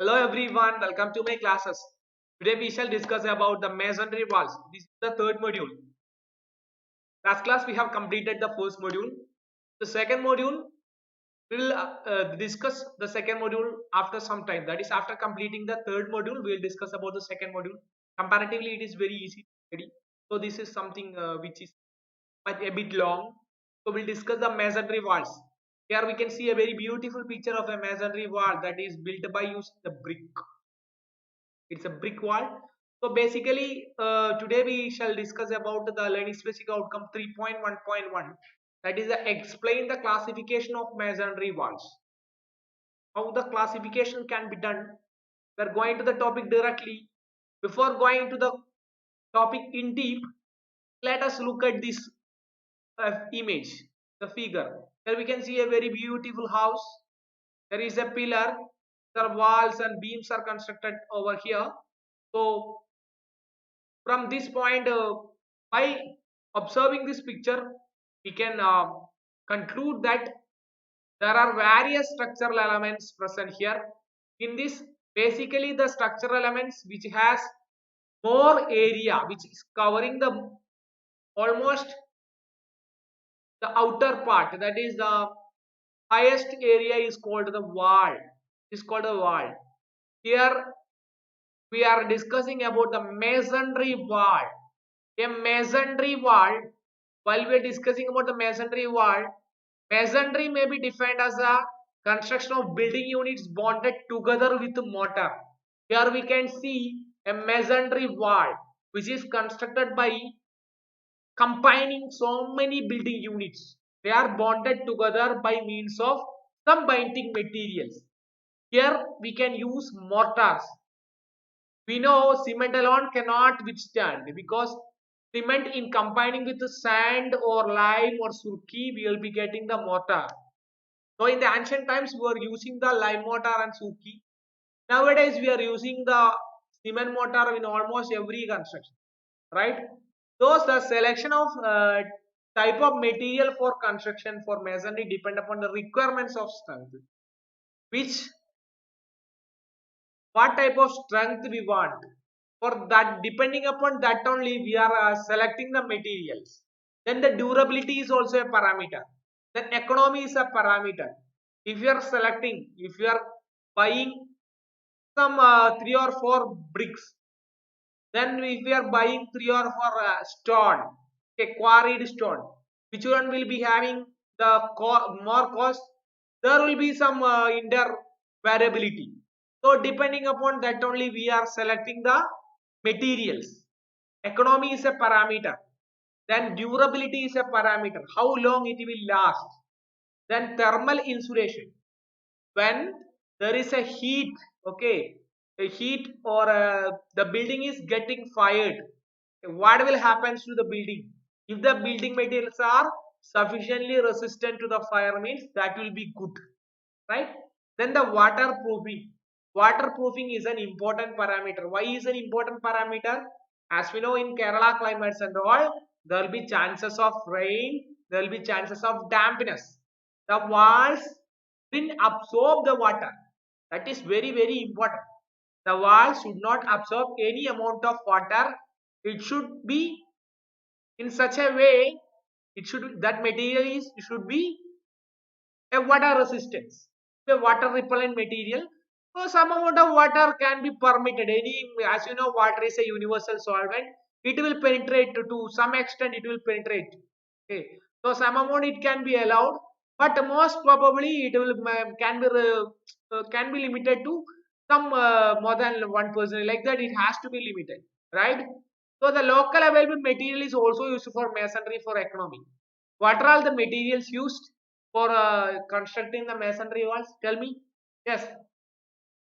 Hello everyone, welcome to my classes. Today we shall discuss about the masonry walls. This is the third module. Last class we have completed the first module. The second module we will discuss the second module after some time. That is after completing the third module we will discuss about the second module. Comparatively it is very easy to study. So this is something which is a bit long. So we'll discuss the masonry walls. Here we can see a very beautiful picture of a masonry wall that is built by using the brick. It's a brick wall. So basically today we shall discuss about the learning specific outcome 3.1.1, that is explain the classification of masonry walls. How the classification can be done. We're going to the topic directly. Before going to the topic in deep, let us look at this image, the figure. Here we can see a very beautiful house. There is a pillar, the walls and beams are constructed over here. So from this point, by observing this picture, we can conclude that there are various structural elements present here. In this, basically the structural elements which has more area, which is covering the almost the outer part, that is the highest area is called the wall. Is called a wall. Here we are discussing about the masonry wall. A masonry wall, while we are discussing about the masonry wall, masonry may be defined as a construction of building units bonded together with mortar. Here we can see a masonry wall which is constructed by combining so many building units. They are bonded together by means of some binding materials. Here we can use mortars. We know cement alone cannot withstand, because cement in combining with sand or lime or surki, we will be getting the mortar. So in the ancient times we were using the lime mortar and surki. Nowadays we are using the cement mortar in almost every construction, right? So the selection of type of material for construction for masonry depend upon the requirements of strength, which what type of strength we want. For that, depending upon that only we are selecting the materials. Then the durability is also a parameter. Then economy is a parameter. If you are selecting, if you are buying some 3 or 4 bricks, then if we are buying 3 or 4 stone, a quarried stone, which one will be having the more cost? There will be some inter variability. So depending upon that only we are selecting the materials. Economy is a parameter. Then durability is a parameter. How long it will last. Then thermal insulation. When there is a heat, okay, a heat or the building is getting fired, what will happen to the building? If the building materials are sufficiently resistant to the fire, means that will be good, right? Then the waterproofing. Waterproofing is an important parameter. Why is an important parameter? As we know, in Kerala climates and all, there will be chances of rain, there will be chances of dampness. The walls didn't absorb the water. That is very, very important. The wall should not absorb any amount of water. It should be in such a way, it should, that material is should be a water resistance, a water repellent material. So some amount of water can be permitted. Any, as you know, water is a universal solvent. It will penetrate to some extent. It will penetrate. Okay. So some amount it can be allowed, but most probably it will can be limited to some more than 1%. Like that, it has to be limited, right? So the local available material is also used for masonry for economy. What are all the materials used for constructing the masonry walls? Tell me. Yes,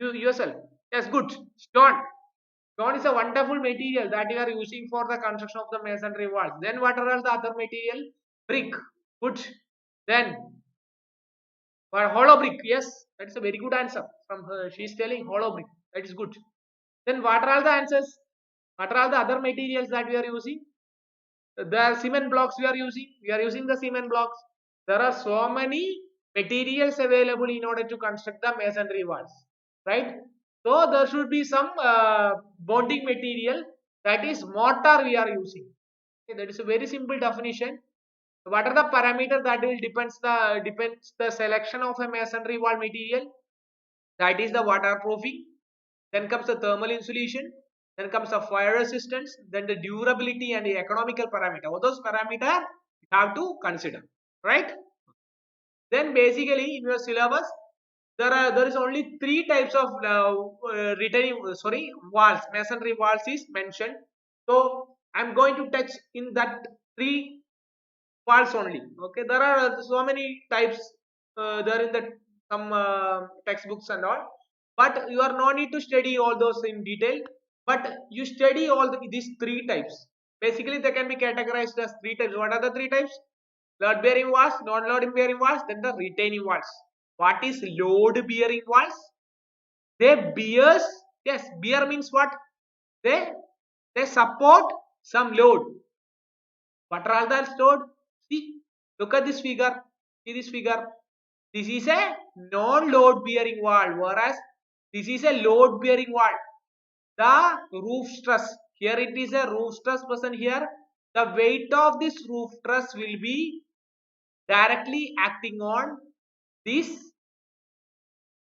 you yourself. Yes, good. Stone. Stone is a wonderful material that you are using for the construction of the masonry walls. Then what are all the other material? Brick. Good. Then for hollow brick. Yes, that is a very good answer from her. She is telling hollow brick. That is good. Then what are all the answers? What are all the other materials that we are using? The cement blocks we are using the cement blocks. There are so many materials available in order to construct the masonry walls, right? So there should be some bonding material, that is mortar we are using. Okay, that is a very simple definition. What are the parameters that will depends the selection of a masonry wall material? That is the waterproofing. Then comes the thermal insulation. Then comes the fire resistance. Then the durability and the economical parameter. All those parameters you have to consider, right? Then basically in your syllabus there is only three types of retaining walls, masonry walls is mentioned. So I'm going to touch in that three walls only. Okay, there are so many types there in the some textbooks and all, but you are no need to study all those in detail, but you study all these three types. Basically they can be categorized as three types. What are the three types? Load bearing walls, non load bearing walls, then the retaining walls. What is load bearing walls? They bears, yes, bear means what? they they support some load. What are all that load? See, look at this figure. See this figure. This is a non-load bearing wall, whereas this is a load bearing wall. The roof stress, here it is a roof stress present here. The weight of this roof truss will be directly acting on this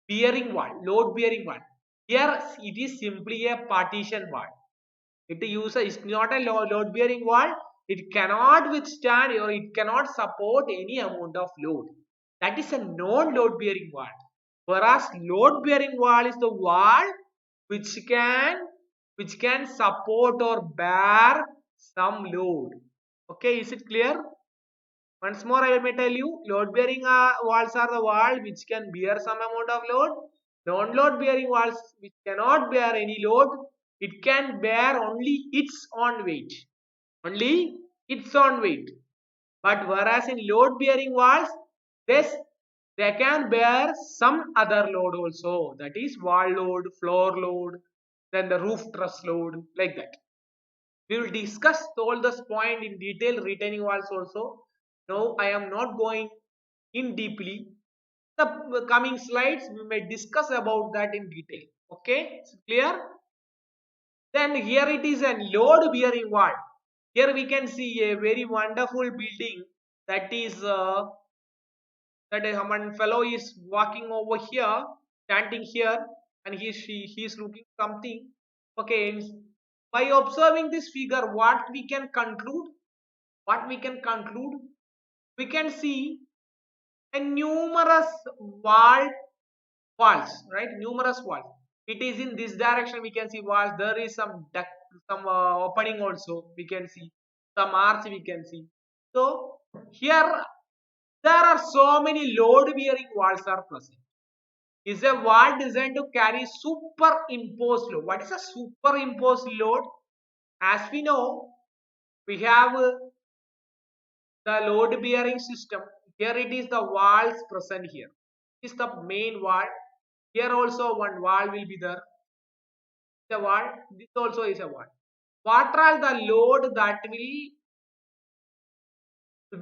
bearing wall, load bearing wall. Here it is simply a partition wall. It's not a load bearing wall. It cannot withstand or it cannot support any amount of load. That is a non-load bearing wall. Whereas load bearing wall is the wall which can support or bear some load. Okay, is it clear? Once more I may tell you, load bearing walls are the wall which can bear some amount of load. Non-load bearing walls which cannot bear any load, it can bear only its own weight. Only its own weight. But whereas in load bearing walls, they can bear some other load also. That is wall load, floor load, then the roof truss load, like that. We will discuss all this point in detail, retaining walls also. Now I am not going in deeply. The coming slides we may discuss about that in detail. Okay, it's clear? Then here it is a load bearing wall. Here we can see a very wonderful building, that is that one fellow is walking over here, standing here, and he is looking something. Okay, by observing this figure, what we can conclude? What we can conclude? We can see a numerous walls, right? Numerous walls. It is in this direction we can see walls. There is some duct, some opening also we can see. Some arch we can see. So here there are so many load bearing walls are present. Is a wall designed to carry superimposed load. What is a superimposed load? As we know, we have the load bearing system. Here it is the walls present here. This is the main wall. Here also one wall will be there. The wall. This also is a wall. What are the load that will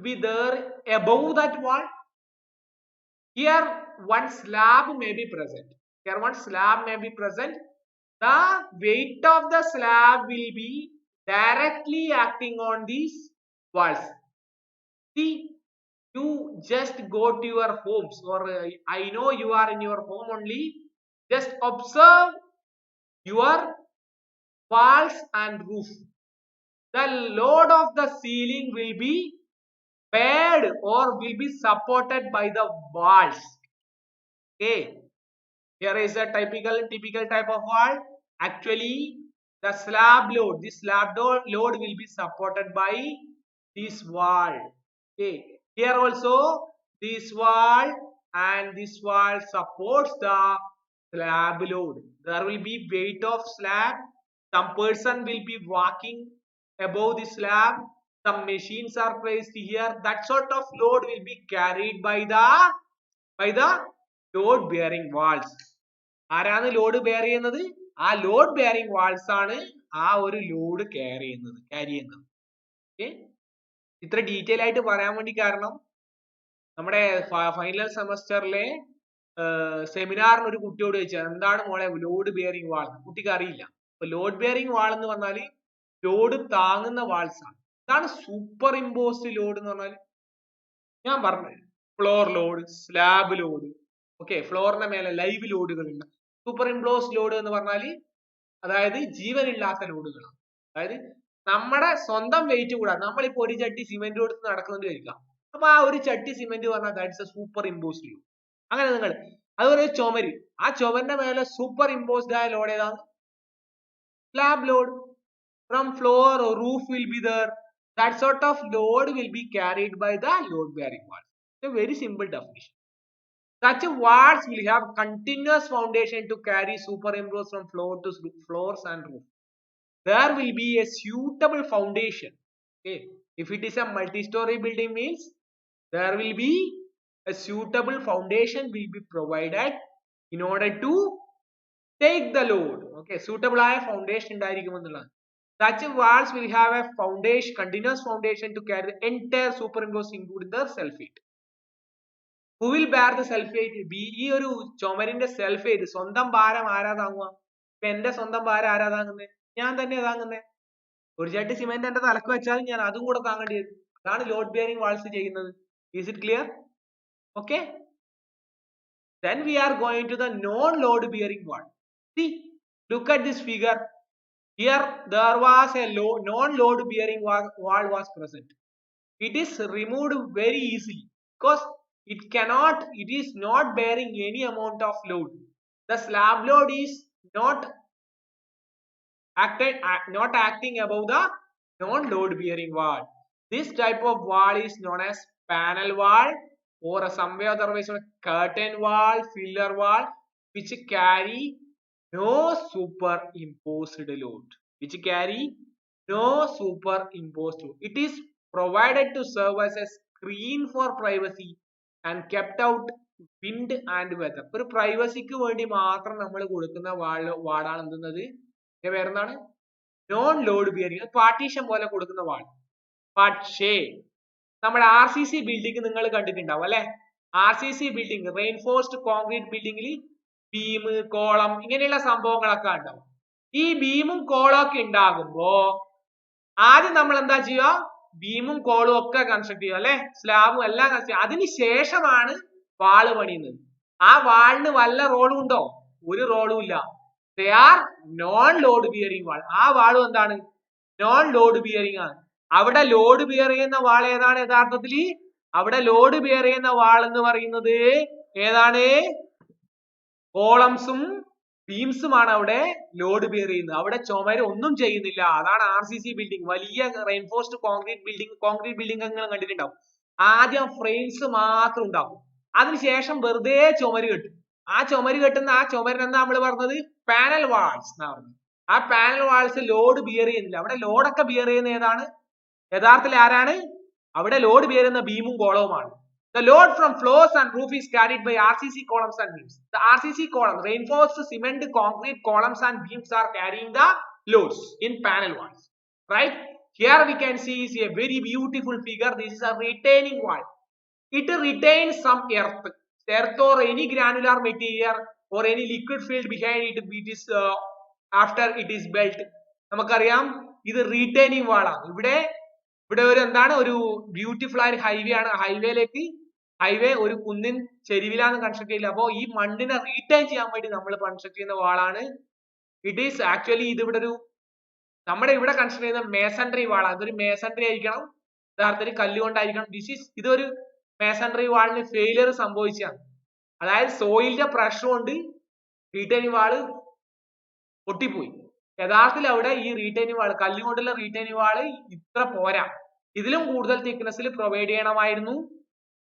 be there above that wall? Here one slab may be present. Here one slab may be present. The weight of the slab will be directly acting on these walls. See, you just go to your homes, or I know you are in your home only. Just observe your walls and roof. The load of the ceiling will be paid or will be supported by the walls. Okay, here is a typical type of wall. Actually, the slab load, this slab load will be supported by this wall. Okay, here also this wall and this wall supports the slab load. There will be weight of slab. Some person will be walking above the slab. Some machines are placed here. That sort of load will be carried by the load bearing walls. ആരാണ് load bear ചെയ്യുന്നത്? ആ load bearing walls ആണ് ആ ഒരു load carry ചെയ്യുന്നത്. Okay, ഇത്ര detail ആയിട്ട് പറയാൻ വേണ്ടി കാരണം നമ്മുടെ ഫൈനൽ സെമസ്റ്ററിലെ സെമിനാറിന് ഒരു കുട്ടിയോട് ചോദിച്ചാൽ എന്താണ് മോളെ ലോഡ് ബിയറിംഗ് വാൾ, കുട്ടിക്ക് അറിയില്ല. അപ്പൊ ലോഡ് ബിയറിംഗ് വാൾ എന്ന് പറഞ്ഞാൽ ലോഡ് താങ്ങുന്ന വാൾസ് ആണ്. എന്താണ് സൂപ്പർ ഇമ്പോസ്ഡ് ലോഡ് എന്ന് പറഞ്ഞാൽ? ഞാൻ പറഞ്ഞു, floor load, slab load, okay, ഫ്ലോറിന്റെ മേലെ ലൈവ് ലോഡുകൾ ഉണ്ട്. സൂപ്പർ ഇമ്പോസ്ഡ് ലോഡ് എന്ന് പറഞ്ഞാൽ അതായത് ജീവനില്ലാത്ത ലോഡുകളാണ്. അതായത് നമ്മുടെ സ്വന്തം വെയിറ്റ് കൂടാ. നമ്മളിപ്പോ ഒരു ചട്ടി സിമെന്റ് കൊടുത്ത് നടക്കുന്നത് കഴിക്കാം. അപ്പൊ ആ ഒരു ചട്ടി സിമെന്റ് പറഞ്ഞാൽ that's A super imposed load. അങ്ങനെ നിങ്ങൾ അതുപോലെ ചുമര്, ആ ചുമരിന്റെ മേലെ സൂപ്പർ ഇമ്പോസ്ഡ് ആയ ലോഡ് ഏതാണ്? Slab load. From floor or roof will be there. That sort of load will be carried by the load bearing walls. It's a very simple definition. Such walls will have continuous foundation to carry superimposed from floor to floors and roof. There will be a suitable foundation. Okay, if it is a multi-story building means there will be a suitable foundation will be provided in order to take the load. Okay, suitable foundation ഉണ്ടായിരിക്കും എന്നുള്ളതാണ്. Such walls will have a foundation, continuous foundation to carry the entire superimposed including the self weight. Who will bear the self weight? ഈ ഒരു ചുമരിന്റെ self wait, സ്വന്തം ഭാരം ആരാ താങ്ങുക? ഇപ്പൊ എന്റെ സ്വന്തം ഭാരം ആരാ താങ്ങുന്നത്? ഞാൻ തന്നെ താങ്ങുന്നത്. ഒരു ചട്ടി സിമെന്റ് എന്റെ തലക്ക് വെച്ചാൽ ഞാൻ അതും കൂടെ താങ്ങേണ്ടി വരും. അതാണ് ലോഡ് ബിയറിംഗ് വാൾസ് ചെയ്യുന്നത്. Is it clear? Okay. Then we are going to the non-load bearing wall. See, look at this figure. Here there was a non-load bearing wall was present. It is removed very easily because it is not bearing any amount of load. The slab load is not acting above the non-load bearing wall. This type of wall is known as panel wall or some way other way curtain wall, filler wall, which carry no superimposed load. Which carry no superimposed load. It is provided to serve as a screen for privacy and kept out wind and weather. ഒരു പ്രൈവസിക്ക് വേണ്ടി മാത്രം നമ്മൾ കൊടുക്കുന്ന വാളാണ് എന്തെന്നത്? വേറെന്താണ്? Non load bearing, partition പോലെ കൊടുക്കുന്ന വാൾ. പക്ഷേ നമ്മുടെ RCC ബിൽഡിംഗ് നിങ്ങൾ കണ്ടിട്ടുണ്ടാവും അല്ലെ? RCC ബിൽഡിംഗ്, റെയിൻഫോഴ്സ്ഡ് കോൺക്രീറ്റ് ബിൽഡിംഗിൽ ബീം, കോളം ഇങ്ങനെയുള്ള സംഭവങ്ങളൊക്കെ ഉണ്ടാവും. ഈ ബീമും കോളം ഒക്കെ ഉണ്ടാകുമ്പോ ആദ്യം നമ്മൾ എന്താ ചെയ്യുക? ബീമും കോളും ഒക്കെ കൺസ്ട്രക്ട് ചെയ്യുക അല്ലെ? സ്ലാബും എല്ലാം കൺസ്ട്രക്ട് ചെയ്യുക. അതിനുശേഷമാണ് വാള് പണിയുന്നത്. ആ വാളിന് വല്ല റോളും ഉണ്ടോ? ഒരു റോളും ഇല്ല. They are non load bearing wall. ആ വാളും എന്താണ്? നോൺ ലോഡ് ബിയറിംഗ് ആണ്. അവിടെ ലോഡ് ബിയർ ചെയ്യുന്ന വാൾ ഏതാണ് യഥാർത്ഥത്തിൽ? അവിടെ ലോഡ് ബിയർ ചെയ്യുന്ന വാൾ എന്ന് പറയുന്നത് ഏതാണ്? കോളംസും ബീംസുമാണ് അവിടെ ലോഡ് ബിയർ ചെയ്യുന്നത്. അവിടെ ചുമര് ഒന്നും ചെയ്യുന്നില്ല. അതാണ് RCC ബിൽഡിംഗ്. വലിയ റെയിൻഫോഴ്സ്ഡ് കോൺക്രീറ്റ് ബിൽഡിംഗ് നിങ്ങൾ കണ്ടിട്ടുണ്ടാവും. ആദ്യം ഫ്രെയിംസ് മാത്രം ഉണ്ടാവും. അതിനുശേഷം വെറുതെ ചുമര് കെട്ടും. ആ ചുമര് കെട്ടുന്ന ആ ചുമരിന് എന്താ നമ്മൾ പറഞ്ഞത്? പാനൽ വാൾസ് എന്നാ പറഞ്ഞത്. ആ പാനൽ വാൾസ് ലോഡ് ബിയർ ചെയ്യുന്നില്ല. അവിടെ ലോഡൊക്കെ ബിയർ ചെയ്യുന്ന ഏതാണ്? യഥാർത്ഥത്തിൽ ആരാണ്? അവിടെ ലോഡ് ബിയർ ചെയ്യുന്ന ബീമും കോളവുമാണ്. The load from floors and roof is carried by RCC columns and beams. The RCC columns, reinforced cement concrete columns and beams are carrying the loads in panel walls. Right? Here we can see is a very beautiful figure. This is a retaining wall. It retains some earth or any granular material or any liquid filled behind it. It is after it is built. നമുക്കറിയാം ഇത് retaining വാളാണ്. ഇവിടെ ഒരു എന്താണ്? ഒരു beautiful ആയ highway ആണ്. Highway ഒരു കുന്നിൻ ചെരിവിലാണ് കൺസ്ട്രക്ട് ചെയ്യില്ല. അപ്പോൾ ഈ മണ്ണിനെ റീറ്റെയിൻ ചെയ്യാൻ വേണ്ടി നമ്മൾ കൺസ്ട്രക്ട് ചെയ്യുന്ന വാളാണ്. ഇറ്റ് ഈസ് ആക്ച്വലി ഇത് ഇവിടെ നമ്മുടെ ഇവിടെ കൺസ്ട്രക്ട് ചെയ്യുന്ന മേസൺട്രി വാളാണ്. ഇതൊരു മേസൺട്രി ആയിരിക്കണം, യഥാർത്ഥത്തിൽ കല്ലുകൊണ്ടായിരിക്കണം. ഇതൊരു മേസൺട്രി വാളിന് ഫെയിലിയർ സംഭവിച്ചാണ്. അതായത് സോയിലിന്റെ പ്രഷർ കൊണ്ട് റീറ്റെയിനിങ് വാള് പൊട്ടിപ്പോയി. യഥാർത്ഥത്തിൽ അവിടെ ഈ റീറ്റെയിനിങ് വാള്, കല്ലുകൊണ്ടുള്ള റീറ്റെയിനിങ് വാള് ഇത്ര പോരാ, ഇതിലും കൂടുതൽ തിക്നെസ്സിൽ പ്രൊവൈഡ് ചെയ്യണമായിരുന്നു.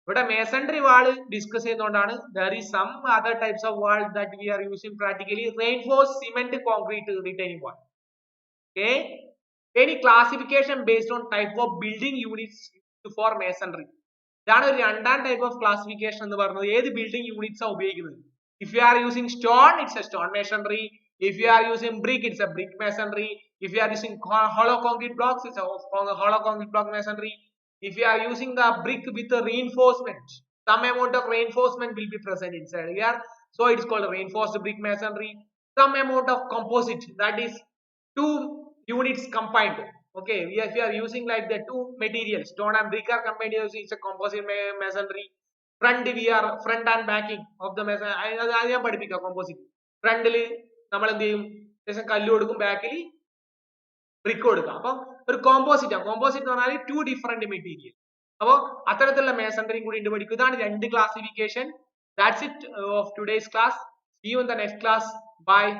ഇവിടെ മേസൺട്രി വാള് ഡിസ്കസ് ചെയ്യുന്നതുകൊണ്ടാണ് there is some other types of wall that we are using practically. Reinforced cement concrete retaining wall. Okay, any classification based on type of building units for masonry. ഇതാണ് ഒരു രണ്ടാം type of classification എന്ന് പറയുന്നത്. ഏത് building units ആണ് ഉപയോഗിക്കുന്നത്? If you are using stone, it's a stone masonry. If you are using brick, it's a brick masonry. If you are using hollow concrete blocks, it's a hollow concrete block masonry. If you are using the brick with a reinforcement, some amount of reinforcement will be present inside here, so it is called reinforced brick masonry. Some amount of composite, that is two units combined. Okay, if we are using like the two materials, stone and brick are combined, it's a composite masonry. Front we are front and backing of the mason, ഞാൻ പഠിപ്പിക്കാം. composite ഫ്രണ്ടില് നമ്മൾ എന്ത് ചെയ്യും, ശേഷം കല്ല് കൊടുക്കും, ബാക്കിൽ ബ്രിക്ക് കൊടുക്കാം. അപ്പം ഒരു കോമ്പോസിറ്റ് ആണ്. കോമ്പോസിറ്റ് എന്ന് പറഞ്ഞാൽ ടു ഡിഫറെന്റ് മെറ്റീരിയൽ. അപ്പോൾ അത്തരത്തിലുള്ള മേസൺറിയും കൂടി ഉണ്ട് പഠിക്കും. ഇതാണ് രണ്ട് classification. That's it off today's class. See you in the next class. Bye.